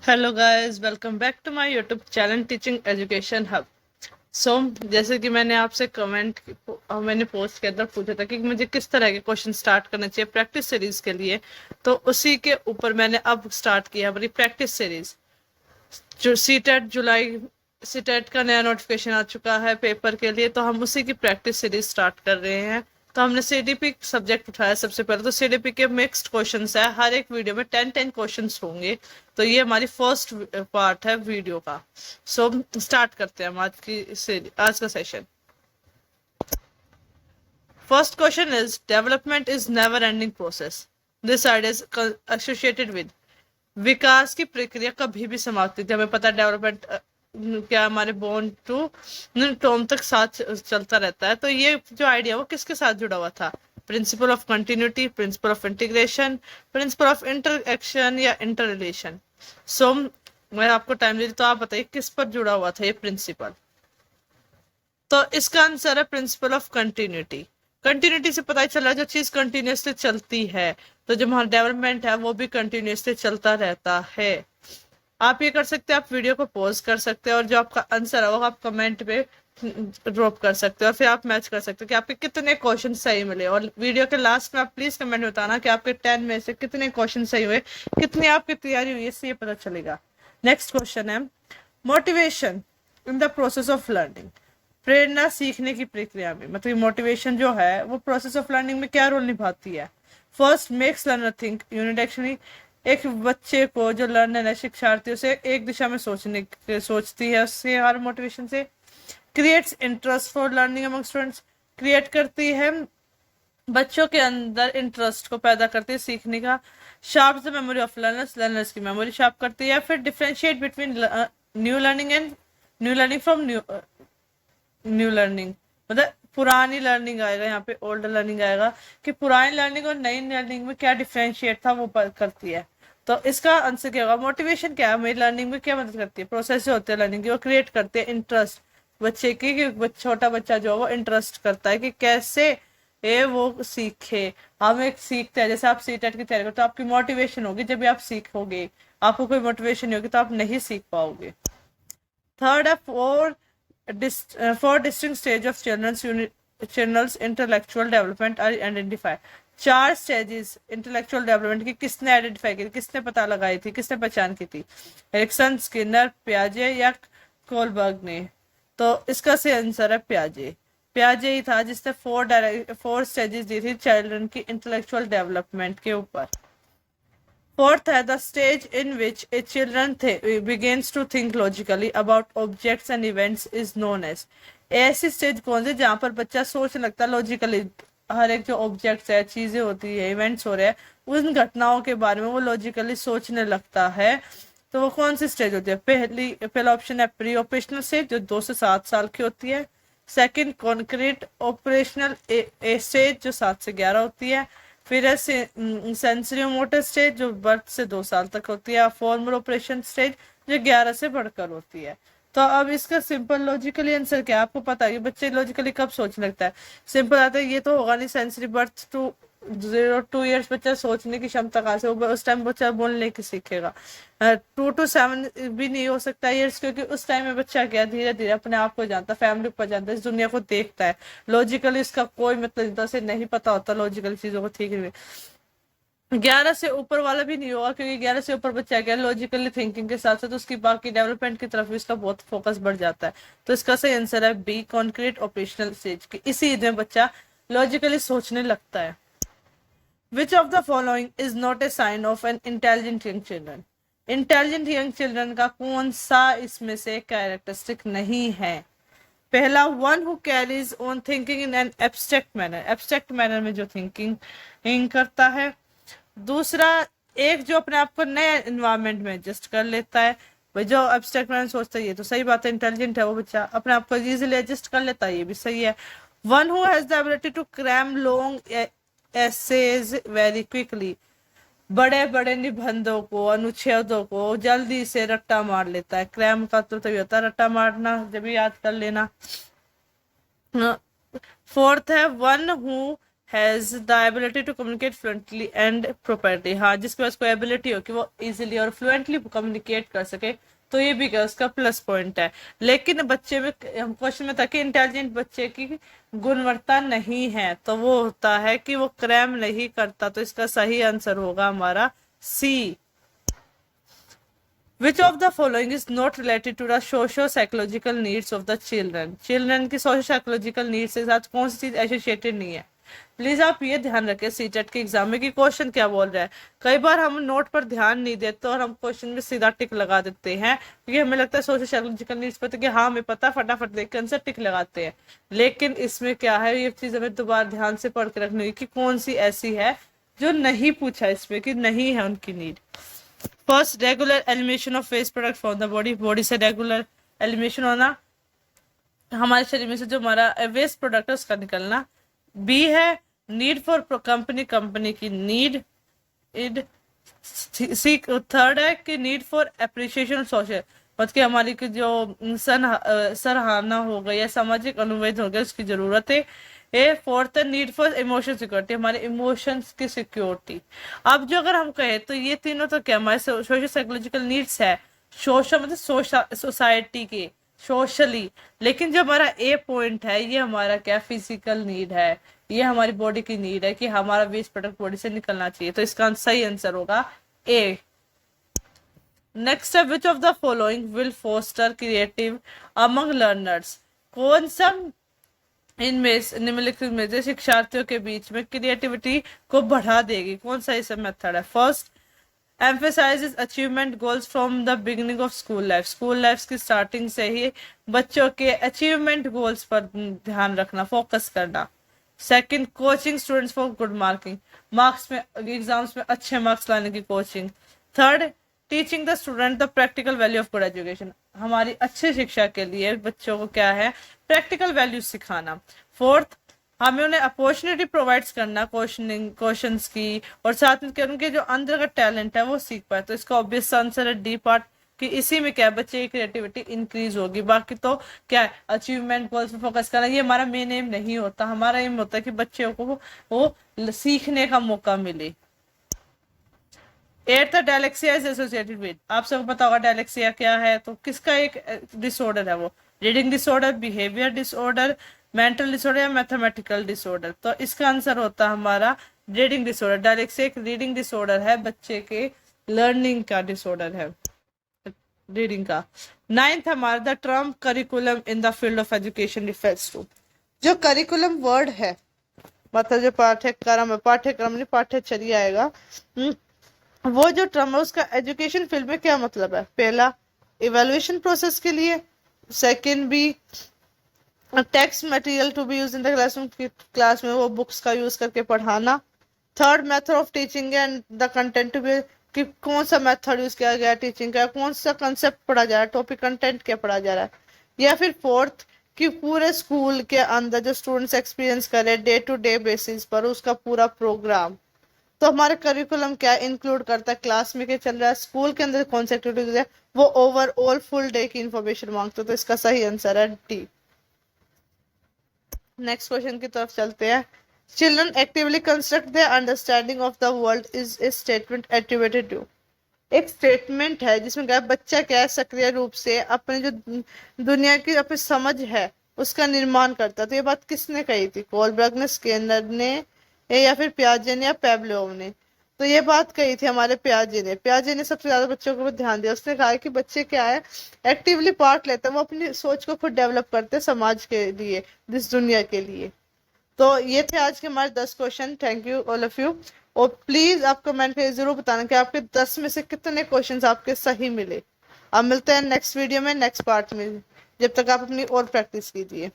Hello guys, welcome back to my YouTube channel teaching education hub. So जैसे कि मैंने post के अंदर पूछा था कि मुझे किस तरह के क्वेश्चन स्टार्ट करना चाहिए प्रैक्टिस सीरीज के लिए, तो उसी के ऊपर मैंने अब स्टार्ट किया अपनी प्रैक्टिस सीरीज। जो सीटेट जुलाई सीटेट का नया नोटिफिकेशन आ चुका है पेपर के लिए, तो हम उसी की प्रैक्टिस सीरीज स्टार्ट कर रहे हैं। तो हमने सीडीपी सब्जेक्ट उठाया सबसे पहले। तो सीडीपी के मिक्स्ड क्वेश्चंस है, हर एक वीडियो में 10 क्वेश्चंस होंगे। तो ये हमारी फर्स्ट पार्ट है वीडियो का। सो स्टार्ट करते हैं हम आज का session. First question is development is never ending process. This idea is associated with विकास की प्रक्रिया कभी भी समाप्त नहीं थी। हमें पता है डेवलपमेंट क्या हमारे बोर्न टू टोम तक साथ चलता रहता है। तो ये जो आइडिया वो किसके साथ जुड़ा हुआ था? Principle of continuity, principle of integration, principle of interaction या इंटर रिलेशन। सो मैं आपको टाइम दे रही, तो आप बताइए किस पर जुड़ा हुआ था ये प्रिंसिपल। तो इसका आंसर है प्रिंसिपल ऑफ कंटिन्यूटी। कंटिन्यूटी से पता ही चल रहा है जो चीज कंटिन्यूसली चलती है, तो जो हमारा डेवलपमेंट है वो भी कंटिन्यूसली चलता रहता है। आप ये कर सकते हैं, आप वीडियो को पॉज कर सकते हैं और जो आपका आंसर है वो आप कमेंट पे ड्रॉप कर सकते हैं और फिर आप मैच कर सकते हैं कि आपके कितने क्वेश्चन सही मिले। और वीडियो के लास्ट में आप प्लीज कमेंट में बताना कि आपके 10 में से कितने क्वेश्चन सही हुए, कितनी आपकी तैयारी हुई, इससे ये पता चलेगा। नेक्स्ट क्वेश्चन है motivation in the process of learning. प्रेरणा सीखने की प्रक्रिया में, मतलब मोटिवेशन जो है वो प्रोसेस ऑफ लर्निंग में क्या रोल निभाती है? First, makes learner think unidirectionally. एक बच्चे को जो लर्नर है, शिक्षार्थी, उसे एक दिशा में सोचती है उससे और मोटिवेशन से। Creates interest for learning among students. Create करती है बच्चों के अंदर इंटरेस्ट को पैदा करती है सीखने का। Sharp the memory of learners, learners की मेमोरी शार्प करती है। फिर differentiate between new learning and new learning from new learning, मतलब पुरानी लर्निंग आएगा यहाँ पे, ओल्ड लर्निंग आएगा कि पुरानी लर्निंग और नई लर्निंग में क्या डिफरेंशिएट था वो करती है। तो इसका आंसर क्या होगा? मोटिवेशन क्या है, मेरी लर्निंग में क्या मदद करती है? प्रोसेस जो होते हैं लर्निंग की वो क्रिएट करते हैं इंटरेस्ट बच्चे की, कि छोटा बच्चा जो है वो इंटरेस्ट करता है कि कैसे ये वो सीखे। हम एक सीखते हैं, जैसे आप सीटेट की तैयारी करते हो तो आपकी मोटिवेशन होगी जब भी आप सीखोगे। आपको कोई मोटिवेशन नहीं होगी तो आप नहीं सीख पाओगे। थर्ड है four distinct stage of children's intellectual development are identified। चार स्टेजेस इंटेलेक्चुअल डेवलपमेंट की किसने आइडेंटिफाई की थी, किसने पता लगाई थी, किसने पहचान की थी? एरिक्सन, स्किनर, पियाजे या कोलबर्ग ने? तो इसका सही आंसर है पियाजे। पियाजे ही था जिसने फोर स्टेजेस दी थी चिल्ड्रन की इंटेलेक्चुअल डेवलपमेंट के ऊपर। Fourth है the stage in which a children begins to think logically about objects and events is known as। ऐसी स्टेज कौन सी जहां पर बच्चा सोचने लगता है लॉजिकली, हर एक जो ऑब्जेक्ट्स है, चीजें होती है, इवेंट्स हो रहे हैं, उन घटनाओं के बारे में वो लॉजिकली सोचने लगता है। तो वो कौन सी स्टेज होती है? पहला ऑप्शन है प्री ऑपरेशनल स्टेज जो 2 से 7 साल की होती है। सेकंड, कॉन्क्रीट ऑपरेशनल स्टेज जो 7 से 11 होती है। फिर है सेंसरी मोटर स्टेज जो बर्थ से 2 साल तक होती है। फॉर्मल ऑपरेशन स्टेज जो 11 से बढ़कर होती है। तो अब इसका सिंपल लॉजिकली आंसर क्या है? आपको पता है कि बच्चे लॉजिकली कब सोचने लगता है? सिंपल आता है, ये तो होगा नहीं सेंसरी बर्थ टू 0 2 ईयर्स बच्चा सोचने की क्षमता कहाँ से, उस टाइम बच्चा बोलने की सीखेगा। 2 to 7 भी नहीं हो सकता ईयर्स, क्योंकि उस टाइम में बच्चा क्या धीरे धीरे अपने आप को जानता है, फैमिली को जानता है, इस दुनिया को देखता है। लॉजिकली इसका कोई मतलब से नहीं पता होता लॉजिकल चीजों को, ठीक है। 11 से ऊपर वाला भी नहीं होगा, क्योंकि 11 से ऊपर बच्चा क्या लॉजिकली थिंकिंग के साथ साथ उसकी बाकी डेवलपमेंट की तरफ भी इसका बहुत फोकस बढ़ जाता है। तो इसका सही आंसर है बी, कॉन्क्रीट ऑपरेशनल स्टेज की इसी एज में बच्चा लॉजिकली सोचने लगता है। Which of the following is not a sign of an intelligent young children? Intelligent young children का कौन सा इसमें से कैरेक्टरिस्टिक नहीं है? पहला, one who carries on thinking in an abstract manner, abstract manner में जो थिंकिंग करता है। दूसरा, एक जो अपने आप को नए एनवायरनमेंट में एडजस्ट कर लेता है। भाई जो एब्स्ट्रैक्ट मैनर सोचता है ये तो सही बात है, इंटेलिजेंट है वो बच्चा, अपने आप को इजीली एडजस्ट कर लेता है, ये भी सही है। One who has the ability to cram long essays very quickly, बड़े बड़े निबंधों को, अनुच्छेदों को जल्दी से रट्टा मार लेता है। क्रैम का तो तभी होता है रट्टा मारना, जब याद कर लेना। फोर्थ है one who has the ability to communicate fluently and properly. हाँ, जिसके पास कोई एबिलिटी हो कि वो इजीली और फ्लुएंटली कम्युनिकेट कर सके, तो ये भी क्या उसका प्लस पॉइंट है। लेकिन बच्चे में हम क्वेश्चन में था कि इंटेलिजेंट बच्चे की गुणवत्ता नहीं है, तो वो होता है कि वो क्रैम नहीं करता, तो इसका सही आंसर होगा हमारा सी। Which of the following is not related to the socio-psychological needs of the children? Children की socio-psychological needs के साथ कौन सी चीज एसोसिएटेड नहीं है? प्लीज आप ये ध्यान रखें सीटेट के एग्जाम में कि क्वेश्चन क्या बोल रहा है। कई बार हम नोट पर ध्यान नहीं देते और हम क्वेश्चन में सीधा टिक लगा देते हैं, क्योंकि हमें लगता है सोशल-साइकोलॉजिकल नीड्स पर, कि हाँ हमें पता, फटाफट देख के आंसर टिक लगाते हैं। लेकिन इसमें क्या है, ये चीज हमें दोबारा ध्यान से पढ़ के रखनी होगी कि कौन सी ऐसी है जो नहीं पूछा इसमें, कि नहीं है उनकी need. First, regular elimination of waste product from the body. Body से रेगुलर एलिमिनेशन होना, हमारे शरीर में से जो हमारा वेस्ट प्रोडक्ट है उसका निकलना। बी है नीड फॉर कंपनी, कंपनी की नीड इड। सी थर्ड है कि नीड फॉर अप्रिसिएशन सोशल, मतलब कि हमारी की जो सराहना हो गई या सामाजिक अनुवेद हो गया उसकी जरूरत है। ए फोर्थ है नीड फॉर इमोशन सिक्योरिटी, हमारे इमोशंस की सिक्योरिटी। अब जो अगर हम कहें तो ये तीनों तो क्या हमारे सोशल साइकोलॉजिकल नीड्स है, सोशल मतलब सोसाइटी के सोशली। लेकिन जो हमारा ए पॉइंट है ये हमारा क्या फिजिकल नीड है, ये हमारी बॉडी की नीड है कि हमारा वेस्ट प्रोडक्ट बॉडी से निकलना चाहिए, तो इसका सही आंसर होगा ए। नेक्स्ट है which of the following will foster creative among learners. कौन सा इनमें निम्नलिखित में से शिक्षार्थियों के बीच में क्रिएटिविटी को बढ़ा देगी, कौन सा इसका मेथड है? First, emphasizes achievement goals from the beginning of school life। School life की स्टार्टिंग से ही बच्चों के अचीवमेंट गोल्स पर ध्यान रखना, फोकस करना। Second, coaching students for good marking, marks में एग्जाम्स में अच्छे मार्क्स लाने की coaching. Third, teaching the student the practical value of good education, हमारी अच्छी शिक्षा के लिए बच्चों को क्या है, प्रैक्टिकल वैल्यू सिखाना। फोर्थ, हमें उन्हें अपॉर्चुनिटी प्रोवाइड्स करना क्वेश्चंस की, और साथ में उनके जो अंदर का टैलेंट है वो सीख पाए, तो इसका ऑब्वियस आंसर है डी पार्ट, कि इसी में क्या है बच्चे की क्रिएटिविटी इंक्रीज होगी। बाकी तो क्या है अचीवमेंट गोल्स पे फोकस करना, ये हमारा मेन एम नहीं होता। हमारा एम होता है कि बच्चों को वो सीखने का मौका मिले। Eight, dyslexia is associated with, आप सबको पता होगा डायलेक्सिया क्या है, तो किसका एक डिसऑर्डर है वो, reading disorder, behaviour disorder, mental disorder या मैथमेटिकल डिसऑर्डर। तो इसका आंसर होता है हमारा रीडिंग डिसऑर्डर। डायलेक्सिया एक रीडिंग डिसऑर्डर है, बच्चे के लर्निंग का डिसऑर्डर है, रीडिंग का। नाइन्थ हमारा the term curriculum in the field of education refers to, जो करिकुलम वर्ड है मतलब जो पाठ्यक्रम है, पाठ्यक्रम नहीं पाठ्यचर्या आएगा, वो जो टर्म है उसका एजुकेशन फील्ड में क्या मतलब है? पहला, इवेल्युएशन प्रोसेस के लिए। Second, B text material to be use in the classroom, class में वो बुक्स का यूज करके पढ़ाना। Third, method of teaching and the content to be, कि कौन सा मेथड यूज किया गया टीचिंग का, कौन सा कंसेप्ट पढ़ा जा रहा है, टॉपिक कंटेंट क्या पढ़ा जा रहा है। या फिर फोर्थ, कि पूरे स्कूल के अंदर जो स्टूडेंट्स एक्सपीरियंस करे डे टू डे बेसिस पर उसका पूरा प्रोग्राम। तो हमारे करिकुलम क्या इंक्लूड करता है, क्लास में क्या चल रहा है, स्कूल के अंदर कौन सी एक्टिविटीज है, वो ओवरऑल फुल डे की इंफॉर्मेशन मांगते हो, तो इसका सही आंसर है डी। नेक्स्ट क्वेश्चन की तरफ चलते हैं। Children actively construct the understanding of the world is a statement attributed to, एक स्टेटमेंट है जिसमें क्या बच्चा क्या है सक्रिय रूप से अपने जो दुनिया की अपनी समझ है उसका निर्माण करता है। तो ये बात किसने कही थी? कोलबर्ग ने, स्किनर ने, या फिर पियाजे ने या पेवलोव ने? तो ये बात कही थी हमारे पियाजे ने। पियाजे ने सबसे ज्यादा बच्चों को ध्यान दिया, उसने कहा कि बच्चे क्या है एक्टिवली पार्ट लेते हैं, वो अपनी सोच को खुद डेवलप करते हैं समाज के लिए, इस दुनिया के लिए। तो ये थे आज के हमारे 10 question. Thank you all of you, और प्लीज आप कमेंट में जरूर बताना कि आपके 10 में से कितने क्वेश्चंस आपके सही मिले। अब मिलते हैं नेक्स्ट वीडियो में, नेक्स्ट पार्ट में, जब तक आप अपनी और प्रैक्टिस कीजिए।